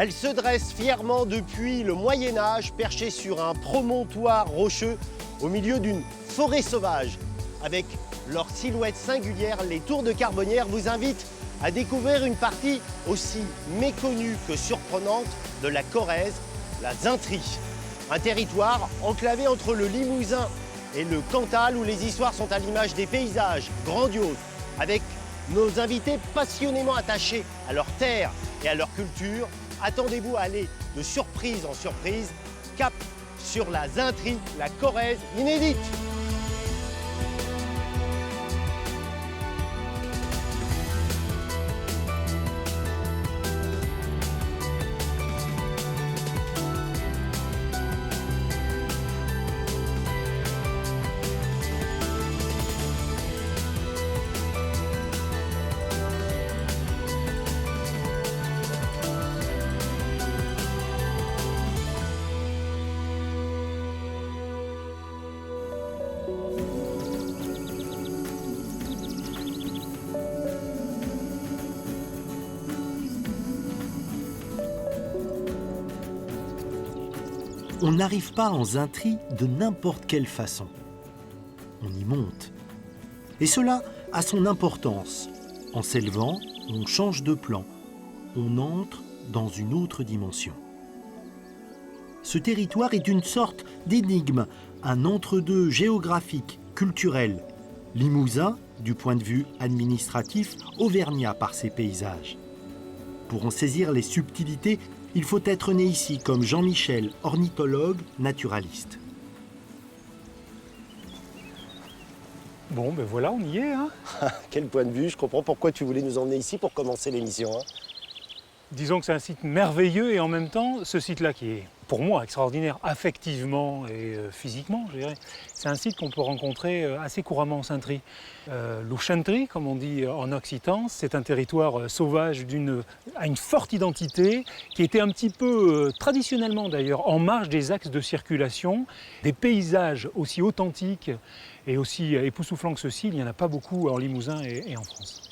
Elle se dresse fièrement depuis le Moyen-Âge, perchée sur un promontoire rocheux au milieu d'une forêt sauvage. Avec leur silhouette singulière, les Tours de Carbonnières vous invitent à découvrir une partie aussi méconnue que surprenante de la Corrèze, la Zintrie. Un territoire enclavé entre le Limousin et le Cantal où les histoires sont à l'image des paysages grandioses, avec nos invités passionnément attachés à leur terre et à leur culture. Attendez-vous à aller de surprise en surprise, cap sur la Zintrie, la Corrèze inédite. On n'arrive pas en Zintrie de n'importe quelle façon. On y monte. Et cela a son importance. En s'élevant, on change de plan. On entre dans une autre dimension. Ce territoire est une sorte d'énigme, un entre-deux géographique, culturel. Limousin, du point de vue administratif, auvergnat par ses paysages. Pour en saisir les subtilités, il faut être né ici, comme Jean-Michel, ornithologue, naturaliste. Bon, ben voilà, on y est. Hein. Quel point de vue, je comprends pourquoi tu voulais nous emmener ici pour commencer l'émission. Disons que c'est un site merveilleux et en même temps, ce site-là qui est, pour moi, extraordinaire affectivement et physiquement, je dirais, c'est un site qu'on peut rencontrer assez couramment en Zintrie. L'Ouchentry, comme on dit en occitan, c'est un territoire sauvage à une forte identité, qui était un petit peu, traditionnellement d'ailleurs, en marge des axes de circulation. Des paysages aussi authentiques et aussi époustouflants que ceux-ci, il n'y en a pas beaucoup en Limousin et en France.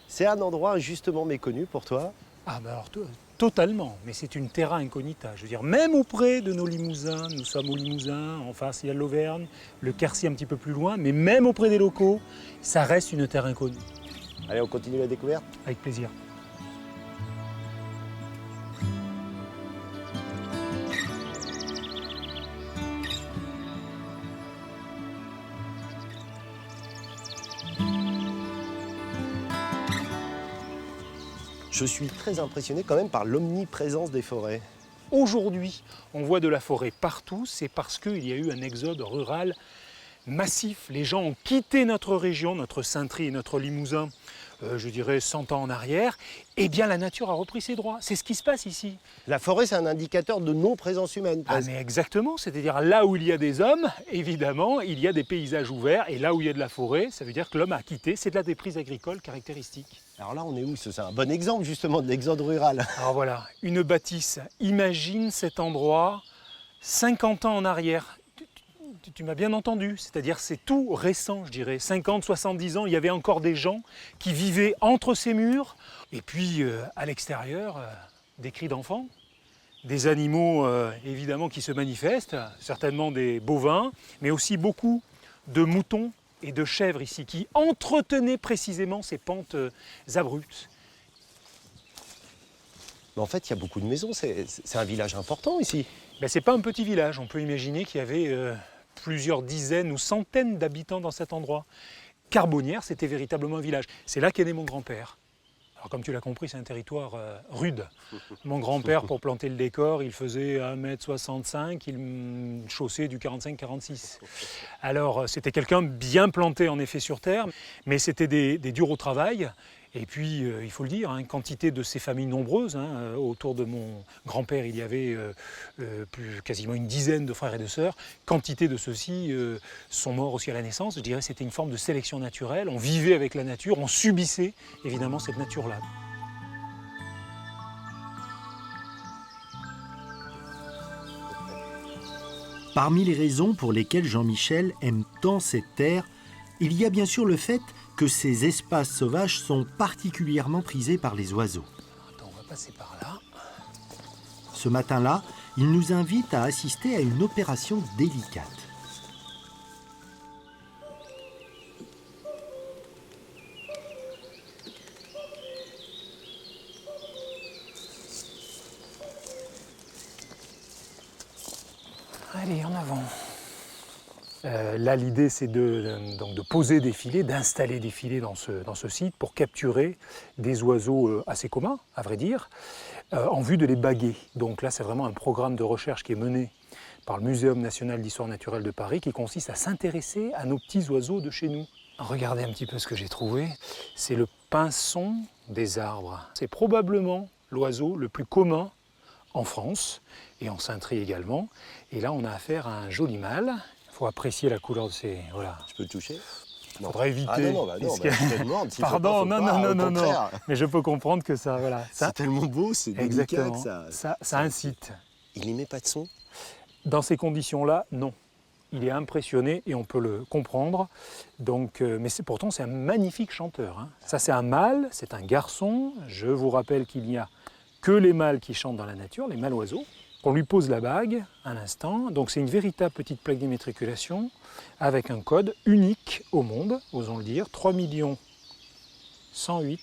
C'est un endroit justement méconnu pour toi? Ah ben alors, totalement, mais c'est une terra incognita. Je veux dire, même auprès de nos Limousins, nous sommes au Limousin, en face il y a l'Auvergne, le Quercy un petit peu plus loin, mais même auprès des locaux, ça reste une terre inconnue. Allez, on continue la découverte? Avec plaisir. Je suis très impressionné quand même par l'omniprésence des forêts. Aujourd'hui, on voit de la forêt partout, c'est parce qu'il y a eu un exode rural massif. Les gens ont quitté notre région, notre Zintrie et notre Limousin, je dirais 100 ans en arrière. Eh bien, la nature a repris ses droits. C'est ce qui se passe ici. La forêt, c'est un indicateur de non-présence humaine, presque. Ah, mais exactement, c'est-à-dire là où il y a des hommes, évidemment, il y a des paysages ouverts, et là où il y a de la forêt, ça veut dire que l'homme a quitté, c'est de la déprise agricole caractéristique. Alors là, on est où? C'est un bon exemple, justement, de l'exode rural. Alors voilà, une bâtisse. Imagine cet endroit 50 ans en arrière. Tu m'as bien entendu, c'est-à-dire c'est tout récent, je dirais. 50, 70 ans, il y avait encore des gens qui vivaient entre ces murs. Et puis, à l'extérieur, des cris d'enfants, des animaux, évidemment, qui se manifestent, certainement des bovins, mais aussi beaucoup de moutons et de chèvres ici, qui entretenaient précisément ces pentes abruptes. Mais en fait, il y a beaucoup de maisons, c'est un village important ici. Ben, c'est pas un petit village, on peut imaginer qu'il y avait plusieurs dizaines ou centaines d'habitants dans cet endroit. Carbonnières, c'était véritablement un village. C'est là qu'est né mon grand-père. Alors comme tu l'as compris, c'est un territoire rude. Mon grand-père, pour planter le décor, il faisait 1,65 m, il chaussait du 45-46. Alors c'était quelqu'un bien planté en effet sur terre, mais c'était des durs au travail. Et puis, il faut le dire, hein, quantité de ces familles nombreuses. Hein, autour de mon grand-père, il y avait quasiment une dizaine de frères et de sœurs. Quantité de ceux-ci sont morts aussi à la naissance. Je dirais que c'était une forme de sélection naturelle. On vivait avec la nature, on subissait évidemment cette nature-là. Parmi les raisons pour lesquelles Jean-Michel aime tant cette terre, il y a bien sûr le fait que ces espaces sauvages sont particulièrement prisés par les oiseaux. Attends, on va passer par là. Ce matin-là, il nous invite à assister à une opération délicate. Allez, en avant. Là, l'idée, c'est donc de poser des filets, d'installer des filets dans ce site pour capturer des oiseaux assez communs, à vrai dire, en vue de les baguer. Donc là, c'est vraiment un programme de recherche qui est mené par le Muséum national d'histoire naturelle de Paris qui consiste à s'intéresser à nos petits oiseaux de chez nous. Regardez un petit peu ce que j'ai trouvé. C'est le pinson des arbres. C'est probablement l'oiseau le plus commun en France et en Saintry également. Et là, on a affaire à un joli mâle. Il faut apprécier la couleur de ces... Voilà. Je peux le toucher? Il faudrait éviter. Ah non, je te demande. Pardon, non. Mais je peux comprendre que ça, voilà. C'est tellement beau, c'est délicat que ça incite. Il n'émet pas de son? Dans ces conditions-là, non. Il est impressionné et on peut le comprendre. Donc, mais pourtant, c'est un magnifique chanteur. Hein. Ça, c'est un mâle, c'est un garçon. Je vous rappelle qu'il n'y a que les mâles qui chantent dans la nature, les mâles oiseaux. On lui pose la bague un instant. Donc, c'est une véritable petite plaque d'immatriculation avec un code unique au monde, osons le dire, 3 108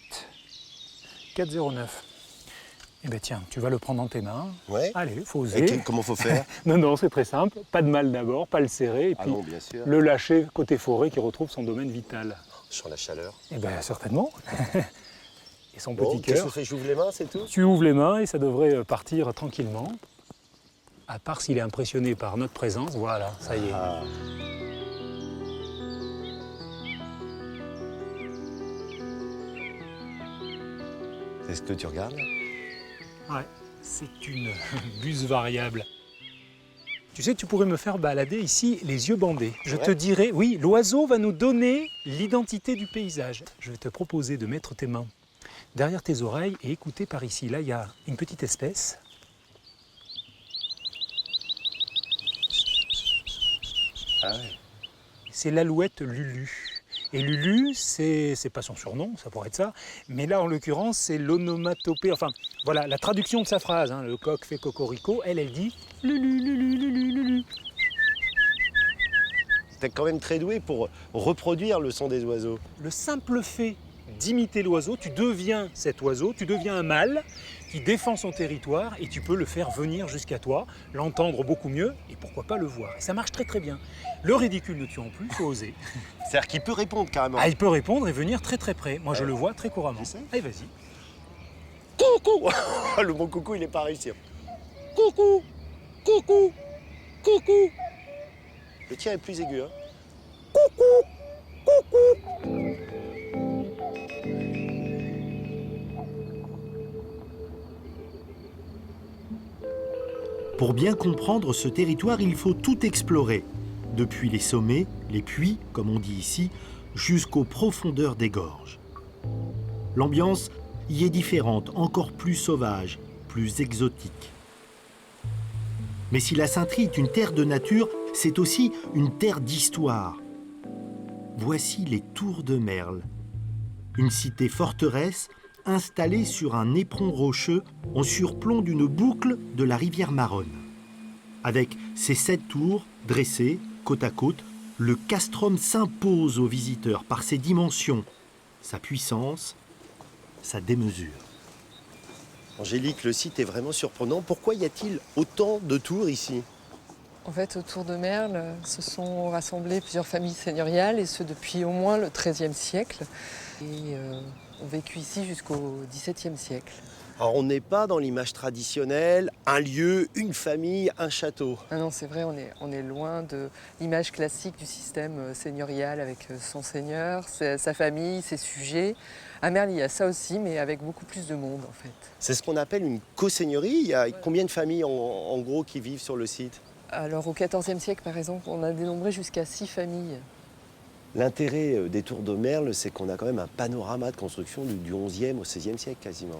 409. Eh bien tiens, tu vas le prendre dans tes mains. Ouais. Allez, il faut oser. Comment faut faire? Non, c'est très simple. Pas de mal d'abord, pas le serrer, et puis non, bien sûr. le lâcher côté forêt qui retrouve son domaine vital. Je sens la chaleur. Eh bien certainement. Et son Bon, petit qu'est-ce cœur. que je fais? J'ouvre les mains, c'est tout? Tu ouvres les mains et ça devrait partir tranquillement. À part s'il est impressionné par notre présence, voilà, ça y est. Ah. C'est ce que tu regardes? Ouais, c'est une buse variable. Tu sais, tu pourrais me faire balader ici les yeux bandés. Je te dirais, oui, l'oiseau va nous donner l'identité du paysage. Je vais te proposer de mettre tes mains derrière tes oreilles et écouter par ici. Là, il y a une petite espèce. Ah ouais. C'est l'alouette Lulu. Et Lulu, c'est pas son surnom, ça pourrait être ça, mais là, en l'occurrence, c'est l'onomatopée, enfin, voilà, la traduction de sa phrase, hein, le coq fait cocorico, elle dit Lulu, Lulu, Lulu, Lulu. T'es quand même très doué pour reproduire le son des oiseaux. Le simple fait d'imiter l'oiseau, tu deviens cet oiseau, tu deviens un mâle qui défend son territoire et tu peux le faire venir jusqu'à toi, l'entendre beaucoup mieux et pourquoi pas le voir. Et ça marche très très bien. Le ridicule ne tuant plus, il faut oser. C'est-à-dire qu'il peut répondre carrément. Ah, il peut répondre et venir très très près. Moi je le vois très couramment. Tu sais. Allez, vas-y. Coucou. Le bon coucou, il n'est pas réussi. Coucou. Coucou. Coucou. Le tien est plus aigu. Hein. Coucou. Coucou. Pour bien comprendre ce territoire, il faut tout explorer, depuis les sommets, les puits, comme on dit ici, jusqu'aux profondeurs des gorges. L'ambiance y est différente, encore plus sauvage, plus exotique. Mais si la Saintry est une terre de nature, c'est aussi une terre d'histoire. Voici les Tours de Merle, une cité forteresse installée sur un éperon rocheux en surplomb d'une boucle de la rivière Maronne. Avec ses 7 tours dressées côte à côte, le castrum s'impose aux visiteurs par ses dimensions, sa puissance, sa démesure. Angélique, le site est vraiment surprenant. Pourquoi y a-t-il autant de tours ici? En fait, autour de Merle, se sont rassemblées plusieurs familles seigneuriales, et ce depuis au moins le XIIIe siècle. Et ont vécu ici jusqu'au XVIIe siècle. Alors on n'est pas dans l'image traditionnelle, un lieu, une famille, un château. Ah non, c'est vrai, on est loin de l'image classique du système seigneurial avec son seigneur, sa famille, ses sujets. À Merle, il y a ça aussi, mais avec beaucoup plus de monde en fait. C'est ce qu'on appelle une co-seigneurie. Il y a combien de familles en gros qui vivent sur le site? Alors au XIVe siècle, par exemple, on a dénombré jusqu'à 6 familles. L'intérêt des Tours de Merle, c'est qu'on a quand même un panorama de construction du XIe au XVIe siècle quasiment.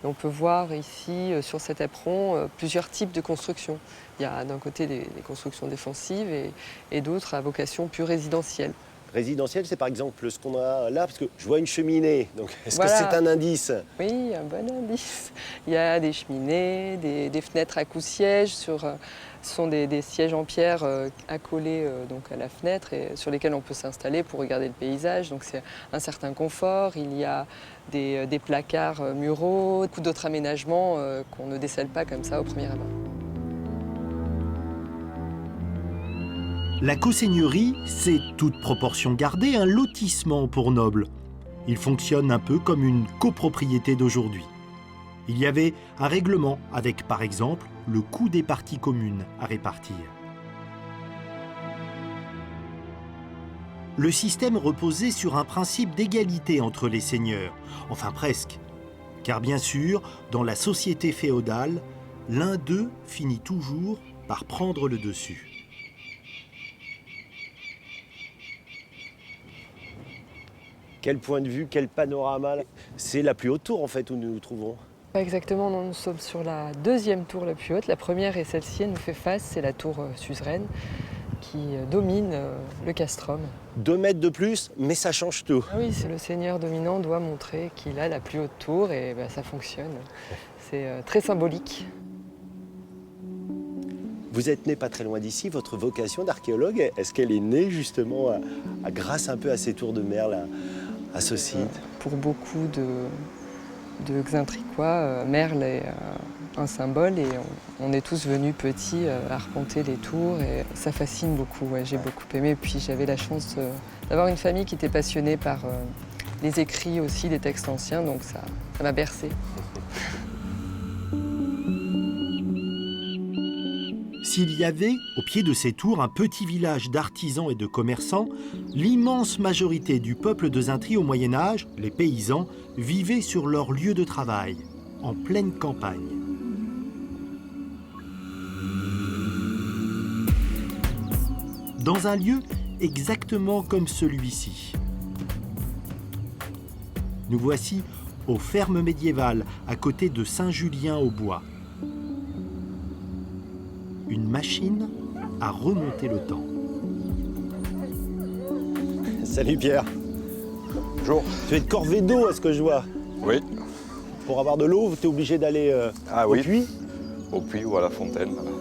Et on peut voir ici, sur cet éperon, plusieurs types de constructions. Il y a d'un côté des constructions défensives et d'autres à vocation plus résidentielle. résidentiel, c'est par exemple ce qu'on a là, parce que je vois une cheminée. Donc, est-ce Voilà. que c'est un indice? Oui, un bon indice. Il y a des cheminées, des fenêtres à coups-sièges. Ce sont des sièges en pierre accolés donc à la fenêtre et sur lesquels on peut s'installer pour regarder le paysage. Donc c'est un certain confort. Il y a des placards muraux, beaucoup d'autres aménagements qu'on ne décèle pas comme ça au premier abord. La coseigneurie, c'est, toute proportion gardée, un lotissement pour nobles. Il fonctionne un peu comme une copropriété d'aujourd'hui. Il y avait un règlement avec, par exemple, le coût des parties communes à répartir. Le système reposait sur un principe d'égalité entre les seigneurs, enfin presque. Car bien sûr, dans la société féodale, l'un d'eux finit toujours par prendre le dessus. Quel point de vue, quel panorama. C'est la plus haute tour en fait où nous nous trouvons. Pas exactement, non, nous sommes sur la deuxième tour la plus haute. La première est celle-ci, elle nous fait face, c'est la tour suzeraine qui domine le castrum. 2 mètres de plus, mais ça change tout. Ah oui, c'est le seigneur dominant doit montrer qu'il a la plus haute tour et ça fonctionne. C'est très symbolique. Vous êtes né pas très loin d'ici, votre vocation d'archéologue, est-ce qu'elle est née justement grâce un peu à ces tours de Merle, à ce site? Pour beaucoup de Xintricois, Merle est un symbole et on est tous venus petits arpenter les tours et ça fascine beaucoup. Ouais, j'ai beaucoup aimé. Puis j'avais la chance d'avoir une famille qui était passionnée par les écrits aussi, les textes anciens, donc ça m'a bercé. S'il y avait, au pied de ces tours, un petit village d'artisans et de commerçants, l'immense majorité du peuple de Xintri au Moyen-Âge, les paysans, vivaient sur leur lieu de travail, en pleine campagne. Dans un lieu exactement comme celui-ci. Nous voici aux fermes médiévales, à côté de Saint-Julien-au-Bois. Une machine à remonter le temps. Salut Pierre. Bonjour. Tu es de Corvédo à ce que je vois. Oui. Pour avoir de l'eau, tu es obligé d'aller au puits. Au puits ou à la fontaine. Voilà.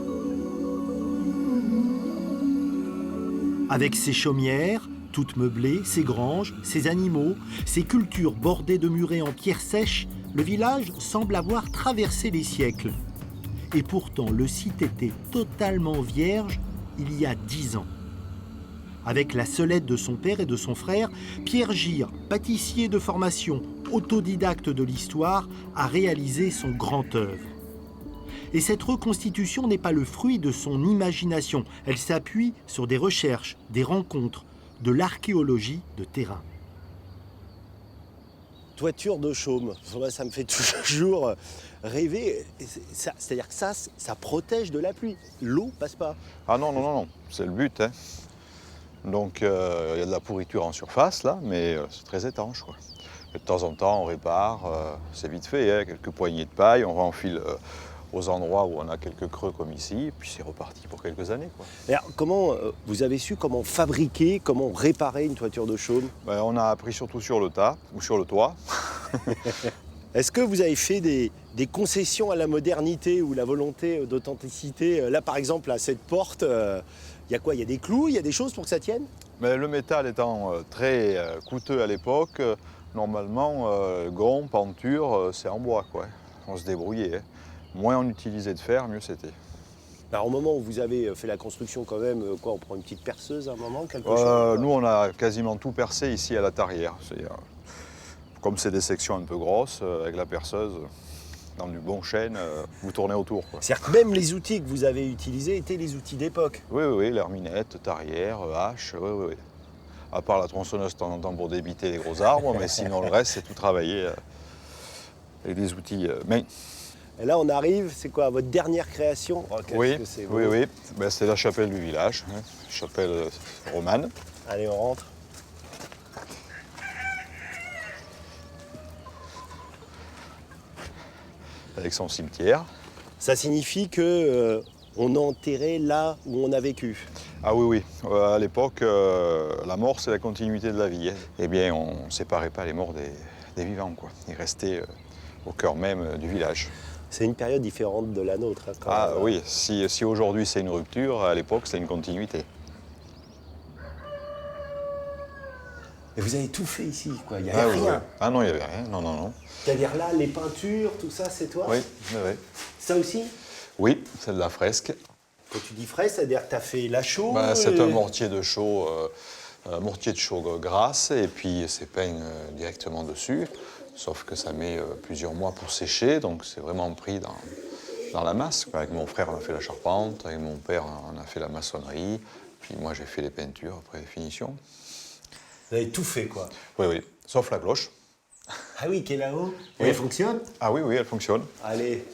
Avec ses chaumières, toutes meublées, ses granges, ses animaux, ses cultures bordées de murets en pierre sèche, le village semble avoir traversé les siècles. Et pourtant, le site était totalement vierge il y a 10 ans. Avec la seule aide de son père et de son frère, Pierre Gire, pâtissier de formation, autodidacte de l'histoire, a réalisé son grand œuvre. Et cette reconstitution n'est pas le fruit de son imagination. Elle s'appuie sur des recherches, des rencontres, de l'archéologie de terrain. Toiture de chaume, ça me fait toujours rêver. C'est-à-dire que ça protège de la pluie. L'eau passe pas. Ah non, non, non, non, c'est le but. Hein. Donc il y a de la pourriture en surface là, mais c'est très étanche, quoi. Et de temps en temps, on répare, c'est vite fait, hein, quelques poignées de paille, on renfile aux endroits où on a quelques creux comme ici, et puis c'est reparti pour quelques années, quoi. Et alors, comment vous avez su comment fabriquer, comment réparer une toiture de chaume? Ben, on a appris surtout sur le tas ou sur le toit. Est-ce que vous avez fait des concessions à la modernité ou la volonté d'authenticité? Là, par exemple, à cette porte, il y a quoi? Il y a des clous, il y a des choses pour que ça tienne? Mais le métal étant très coûteux à l'époque, normalement, gond, penture, c'est en bois, quoi. On se débrouillait. Hein. Moins on utilisait de fer, mieux c'était. Alors, au moment où vous avez fait la construction, quand même, quoi, on prend une petite perceuse à un moment, quelque chose? Nous, on a quasiment tout percé ici à la tarière. Comme c'est des sections un peu grosses, avec la perceuse, dans du bon chêne, vous tournez autour, quoi. C'est-à-dire que même les outils que vous avez utilisés étaient les outils d'époque? Oui, oui, oui, l'herminette, tarière, hache, oui, oui, oui. À part la tronçonneuse de temps en temps pour débiter les gros arbres, mais sinon le reste, c'est tout travaillé avec des outils main. Et là, on arrive, c'est quoi, votre dernière création? Oh, oui, que c'est oui, beau. oui. Ben, c'est la chapelle du village, hein, chapelle romane. Allez, on rentre. Avec son cimetière. Ça signifie que on a enterré là où on a vécu. Ah oui, oui. À l'époque, la mort, c'est la continuité de la vie, hein. Eh bien, on ne séparait pas les morts des vivants, quoi. Ils restaient au cœur même du village. C'est une période différente de la nôtre. Hein, quand Ah même. oui, si aujourd'hui c'est une rupture, à l'époque c'est une continuité. Et vous avez tout fait ici, quoi. Il n'y Ah, avait oui, rien. oui. Ah non, il n'y avait rien, non, non, non. C'est-à-dire là, les peintures, tout ça, c'est toi? Oui, oui, oui. Ça aussi? Oui, c'est de la fresque. Quand tu dis frais, c'est-à-dire que tu as fait la chaux? C'est un mortier de chaux, grasse, et puis c'est peint directement dessus. Sauf que ça met plusieurs mois pour sécher, donc c'est vraiment pris dans la masse. Avec mon frère, on a fait la charpente, avec mon père, on a fait la maçonnerie, puis moi j'ai fait les peintures après les finitions. Vous avez tout fait, quoi. Oui, oui, sauf la cloche. Ah oui, qui est là-haut? Oui. Elle fonctionne? Ah oui, oui, elle fonctionne. Allez.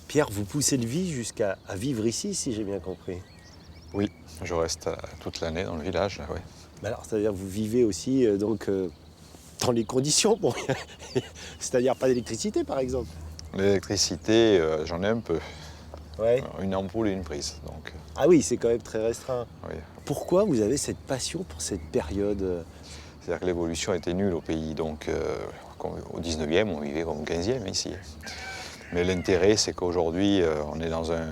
Pierre, vous poussez le vie jusqu'à vivre ici, si j'ai bien compris. Oui, je reste toute l'année dans le village, là, oui. Mais alors, c'est-à-dire que vous vivez aussi dans les conditions, bon, c'est-à-dire pas d'électricité, par exemple. L'électricité, j'en ai un peu. Ouais. Une ampoule et une prise, donc Ah oui, c'est quand même très restreint. oui. Pourquoi vous avez cette passion pour cette période? C'est-à-dire que l'évolution était nulle au pays, donc au 19e, on vivait comme au 15e ici. Mais l'intérêt, c'est qu'aujourd'hui, on est dans un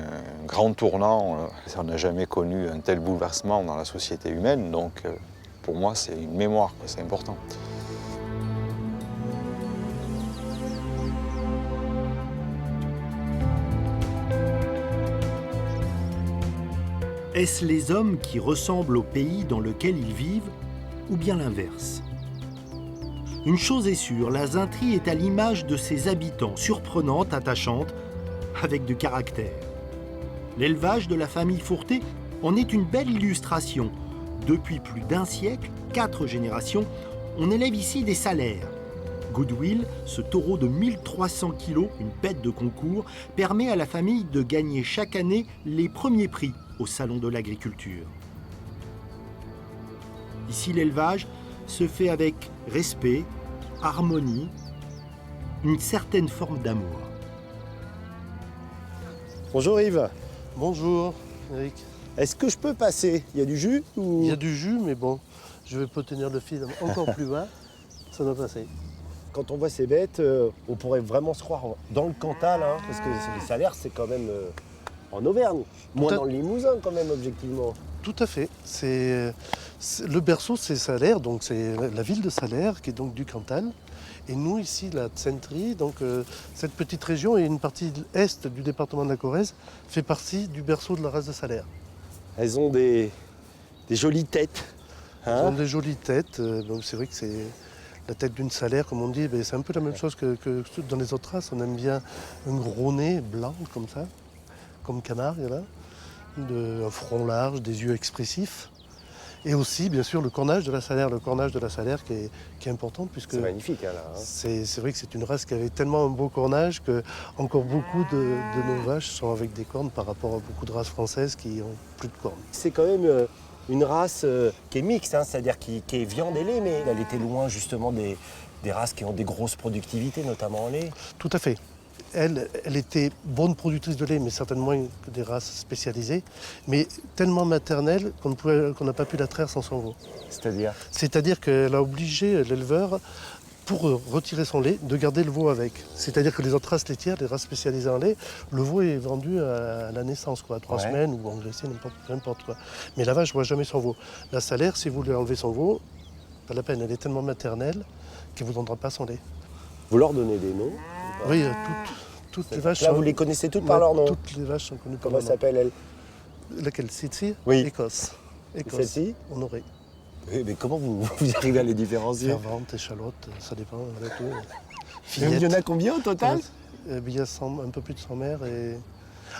grand tournant. On n'a jamais connu un tel bouleversement dans la société humaine, donc pour moi, c'est une mémoire, c'est important. Est-ce les hommes qui ressemblent au pays dans lequel ils vivent, ou bien l'inverse? Une chose est sûre, la Zintrie est à l'image de ses habitants, surprenante, attachante, avec du caractère. L'élevage de la famille Fourtet en est une belle illustration. Depuis plus d'un siècle, 4 générations, on élève ici des salaires. Goodwill, ce taureau de 1300 kg, une bête de concours, permet à la famille de gagner chaque année les premiers prix au Salon de l'Agriculture. Ici, l'élevage se fait avec respect, harmonie, une certaine forme d'amour. Bonjour Yves. Bonjour Eric. Est-ce que je peux passer? Il y a du jus ou... Il y a du jus, mais bon, je vais pas tenir le fil encore plus bas. Ça doit passer. Quand on voit ces bêtes, on pourrait vraiment se croire dans le Cantal, hein, parce que les salaires, c'est quand même en Auvergne. Moins dans le Limousin, quand même, objectivement. Tout à fait. Le berceau, c'est Salers, donc c'est la ville de Salers, qui est donc du Cantal. Et nous, ici, la Zintrie, donc cette petite région et une partie est du département de la Corrèze, fait partie du berceau de la race de Salers. Elles ont des jolies têtes. Elles ont des jolies têtes, donc c'est vrai que c'est la tête d'une Salers, comme on dit, c'est un peu la même chose que dans les autres races. On aime bien un gros nez blanc, comme ça, comme Camargue, là, un front large, des yeux expressifs. Et aussi, bien sûr, le cornage de la Salers. Le cornage de la Salers qui est important, puisque C'est magnifique, hein, là. Hein. c'est vrai que c'est une race qui avait tellement un beau cornage que encore beaucoup de nos vaches sont avec des cornes par rapport à beaucoup de races françaises qui ont plus de cornes. C'est quand même une race qui est mixte, hein, c'est-à-dire qui est viande et lait, mais elle était loin justement des races qui ont des grosses productivités, notamment en lait. Tout à fait. Elle était bonne productrice de lait, mais certainement que des races spécialisées, mais tellement maternelle qu'on n'a pas pu la traire sans son veau. C'est-à-dire? C'est-à-dire qu'elle a obligé l'éleveur, pour retirer son lait, de garder le veau avec. C'est-à-dire que les autres races laitières, les races spécialisées en lait, le veau est vendu à la naissance, quoi, à 3 semaines ou en Grécie, n'importe quoi. Mais la vache ne voit jamais son veau. La Salers, si vous lui enlevez son veau, pas la peine, elle est tellement maternelle qu'elle ne vous donnera pas son lait. Vous leur donnez des noms? Oui, toutes les vaches. Là, vous les connaissez toutes par leur nom? Toutes les vaches sont connues par Comment leur nom. s'appelle elle? Laquelle? Celle-ci? Oui. Écosse. Celle-ci? Honorée. Mais comment vous arrivez à les différencier? Fervente, échalote, ça dépend. Voilà, tout. Il y en a combien au total? Il y a un peu plus de 100 mères.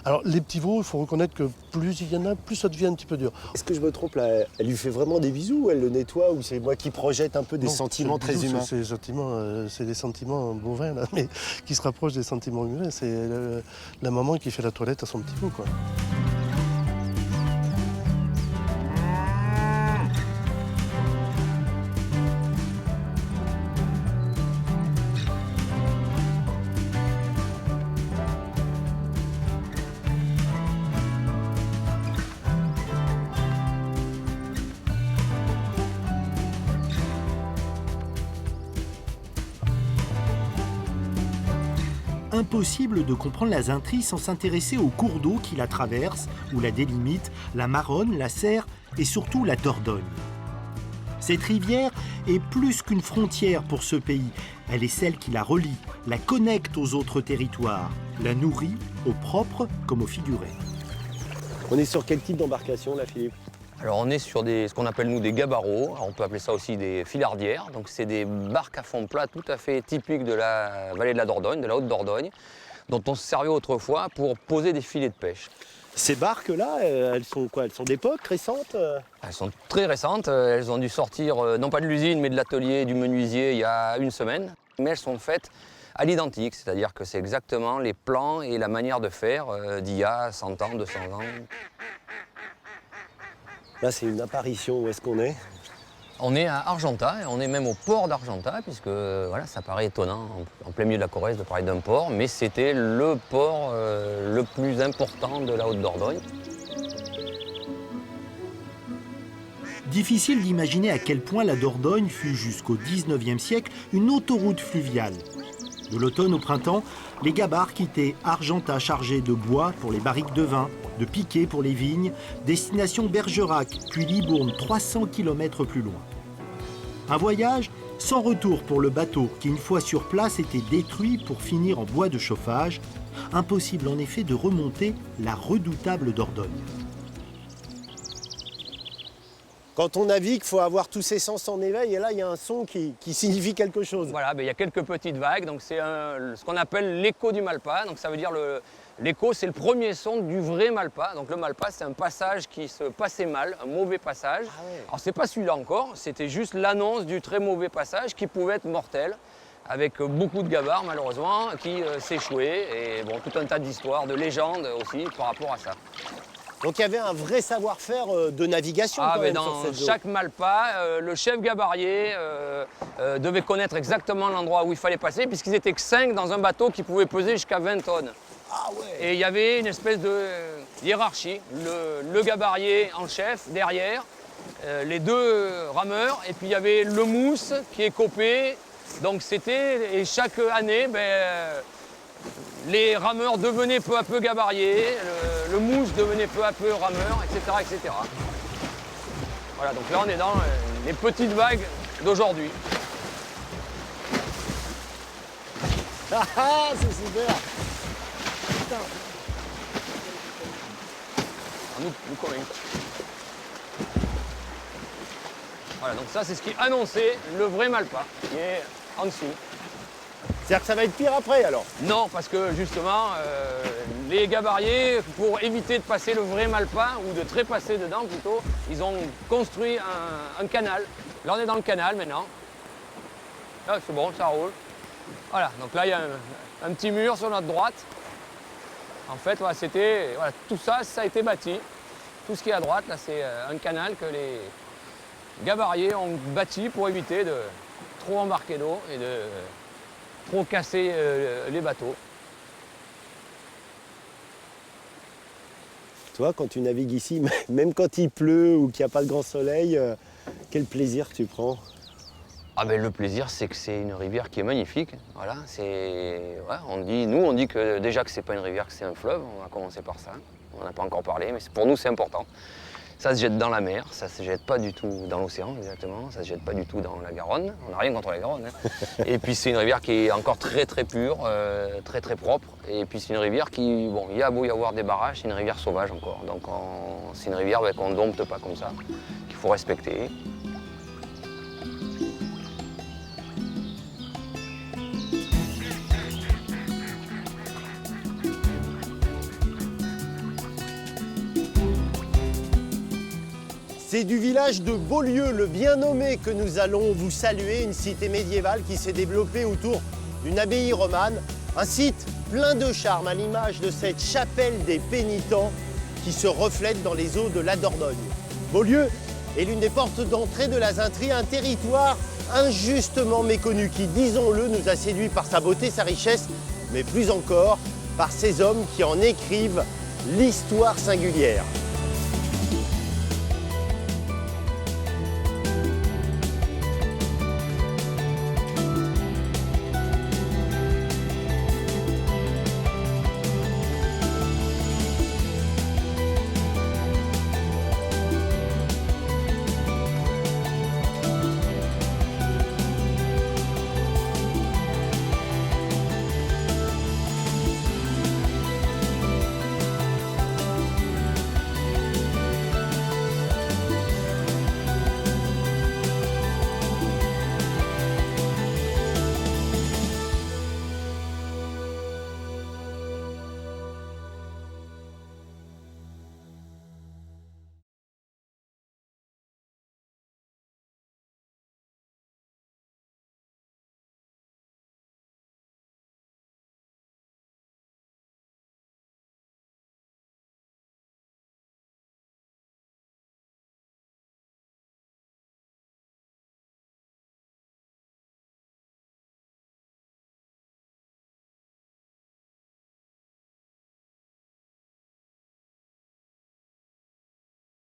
Alors, les petits veaux, il faut reconnaître que plus il y en a, plus ça devient un petit peu dur. Est-ce que je me trompe là? Elle lui fait vraiment des bisous ou elle le nettoie ou c'est moi qui projette un peu des sentiments très humains? C'est des sentiments bovins, là, mais qui se rapprochent des sentiments humains. C'est la maman qui fait la toilette à son petit veau, quoi. impossible de comprendre la Zintrie sans s'intéresser aux cours d'eau qui la traversent ou la délimitent, la Maronne, la Serre et surtout la Dordogne. Cette rivière est plus qu'une frontière pour ce pays. Elle est celle qui la relie, la connecte aux autres territoires, la nourrit au propre comme au figuré. On est sur quel type d'embarcation là, Philippe? Alors on est sur ce qu'on appelle nous des gabaros, alors on peut appeler ça aussi des filardières. Donc c'est des barques à fond plat tout à fait typiques de la vallée de la Dordogne, de la Haute-Dordogne, dont on se servait autrefois pour poser des filets de pêche. Ces barques-là, elles sont quoi? Elles sont d'époque, récentes? Elles sont très récentes, elles ont dû sortir non pas de l'usine mais de l'atelier du menuisier il y a une semaine. Mais elles sont faites à l'identique, c'est-à-dire que c'est exactement les plans et la manière de faire d'il y a 100 ans, 200 ans. Là, c'est une apparition. Où est-ce qu'on est? On est à Argentat, et on est même au port d'Argentat, puisque voilà, ça paraît étonnant en plein milieu de la Corrèze de parler d'un port, mais c'était le port le plus important de la Haute-Dordogne. Difficile d'imaginer à quel point la Dordogne fut jusqu'au XIXe siècle une autoroute fluviale. De l'automne au printemps, les gabarres quittaient Argentat chargés de bois pour les barriques de vin, de piquets pour les vignes, destination Bergerac, puis Libourne, 300 km plus loin. Un voyage sans retour pour le bateau qui, une fois sur place, était détruit pour finir en bois de chauffage. Impossible en effet de remonter la redoutable Dordogne. Quand on navigue, il faut avoir tous ses sens en éveil. Et là, il y a un son qui signifie quelque chose. Voilà, il y a quelques petites vagues, donc c'est ce qu'on appelle l'écho du Malpas. Donc ça veut dire l'écho, c'est le premier son du vrai Malpas. Donc le Malpas, c'est un passage qui se passait mal, un mauvais passage. Ah ouais. Alors c'est pas celui-là encore, c'était juste l'annonce du très mauvais passage qui pouvait être mortel, avec beaucoup de gabarres malheureusement qui s'échouaient. Et bon, tout un tas d'histoires, de légendes aussi par rapport à ça. Donc il y avait un vrai savoir-faire de navigation quand même dans sur cette zone. chaque Malpas, le chef gabarier devait connaître exactement l'endroit où il fallait passer, puisqu'ils étaient que 5 dans un bateau qui pouvait peser jusqu'à 20 tonnes. Ah ouais. Et il y avait une espèce de hiérarchie, le gabarier en chef derrière, les 2 rameurs, et puis il y avait le mousse qui est copé. Donc c'était, et chaque année, les rameurs devenaient peu à peu gabariers, le mousse devenait peu à peu rameur, etc., etc. Voilà, donc là on est dans les petites vagues d'aujourd'hui. Ah, c'est super. Putain. Nous coming. Voilà, donc ça c'est ce qui annonçait le vrai Malpas, qui est en dessous. C'est-à-dire que ça va être pire après alors? Non, parce que justement, les gabariers, pour éviter de passer le vrai Malpas, ou de trépasser dedans plutôt, ils ont construit un canal. Là on est dans le canal maintenant. Là c'est bon, ça roule. Voilà, donc là il y a un petit mur sur notre droite. En fait, voilà, tout ça, ça a été bâti. Tout ce qui est à droite, là c'est un canal que les gabariers ont bâti pour éviter de trop embarquer d'eau et de trop casser les bateaux. Toi, quand tu navigues ici, même quand il pleut ou qu'il n'y a pas de grand soleil, quel plaisir tu prends? Le plaisir, c'est que c'est une rivière qui est magnifique. Voilà, on dit que déjà que c'est pas une rivière, que c'est un fleuve. On va commencer par ça. On n'en a pas encore parlé, mais pour nous, c'est important. Ça se jette dans la mer, ça se jette pas du tout dans l'océan, exactement. Ça se jette pas du tout dans la Garonne. On n'a rien contre la Garonne. Et puis c'est une rivière qui est encore très très pure, très très propre. Et puis c'est une rivière qui, il y a beau y avoir des barrages, c'est une rivière sauvage encore. Donc c'est une rivière qu'on ne dompte pas comme ça, qu'il faut respecter. C'est du village de Beaulieu, le bien nommé, que nous allons vous saluer, une cité médiévale qui s'est développée autour d'une abbaye romane. Un site plein de charme, à l'image de cette chapelle des pénitents qui se reflète dans les eaux de la Dordogne. Beaulieu est l'une des portes d'entrée de la Zintrie, un territoire injustement méconnu qui, disons-le, nous a séduits par sa beauté, sa richesse, mais plus encore par ces hommes qui en écrivent l'histoire singulière.